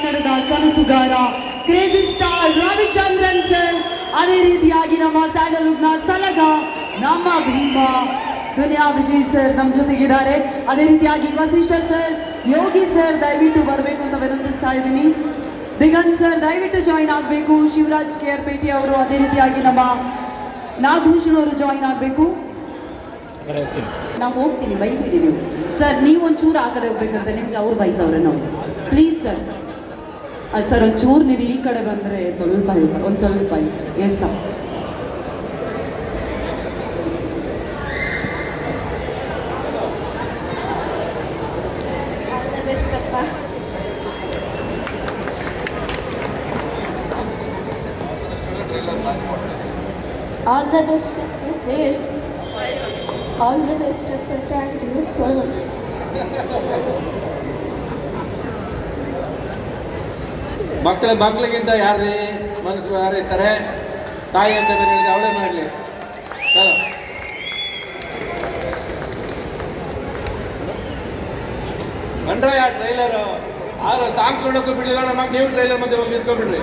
ಕನ್ನಡದ ಕನಸುಗಾರ crazy star Ravichandran sir, ಅದೇ ರೀತಿಯಾಗಿ ನಮ್ಮ ಸ್ಯಾಂಡಲ್ವುಡ್ನ ಸಲಗ ನಮ್ಮ ಭೀಮ ದುನಿಯಾ ವಿಜಯ್ ಸರ್ ನಮ್ಮ ಜೊತೆಗಿದ್ದಾರೆ. ಅದೇ ರೀತಿಯಾಗಿ ವಸಿಷ್ಠ ಸರ್, ಯೋಗಿ ಸರ್ ದಯವಿಟ್ಟು ಬರಬೇಕು ಅಂತ ವಿನಂತಿಸ್ತಾ ಇದ್ದೀನಿ. ದಿಗಂತ್ ಸರ್ ದಯವಿಟ್ಟು ಜಾಯಿನ್ ಆಗಬೇಕು. ಶಿವರಾಜ್ ಕೇರ್ಪೇಟೆ ಅವರು, ಅದೇ ರೀತಿಯಾಗಿ ನಮ್ಮ ನಾಗಭೂಷಣ್ ಅವರು ಜಾಯಿನ್ ಆಗಬೇಕು. ನಾವು ಹೋಗ್ತೀನಿ, ಬೈತೀವಿ ನೀವು ಸರ್. ನೀವು ಒಂಚೂರು ಆ ಕಡೆ ಹೋಗ್ಬೇಕಂತ ನಿಮ್ಗೆ ಅವ್ರು ಬೈತವ್ರೆ. ನಾವು ಪ್ಲೀಸ್ ಸರ್, ಸರ್ ಒಂಚೂರು ನೀವು ಈ ಕಡೆ ಬಂದರೆ ಸ್ವಲ್ಪ ಹೆಲ್ಪ್, ಒಂದು ಸ್ವಲ್ಪ ಈ ಕಡೆ. Yes sir. All the best of the trail. All the best of the thank you. ಮಕ್ಕಳಿಗಿಂತ ಯಾರ್ರೀ ಮನಸ್ಸು ಹಾರೈಸ್ತಾರೆ? ತಾಯಿ ಅಂತ ಬೇರೆ ಹೇಳಿದ್ರೆ ಅವಳೇ ಮಾಡಲಿ. ಚಲೋ ಬಂಡ್ರ ಟ್ರೈಲರು ಆದ್ರೆ ಸಾಂಗ್ಸ್ ನೋಡೋಕ್ಕೂ ಬಿಡಲಿಲ್ಲ ನಮಗೆ. ನೀವು ಟ್ರೈಲರ್ ಮತ್ತೆ ಹೋಗಿ ನಿಂತ್ಕೊಂಡ್ಬಿಡ್ರಿ.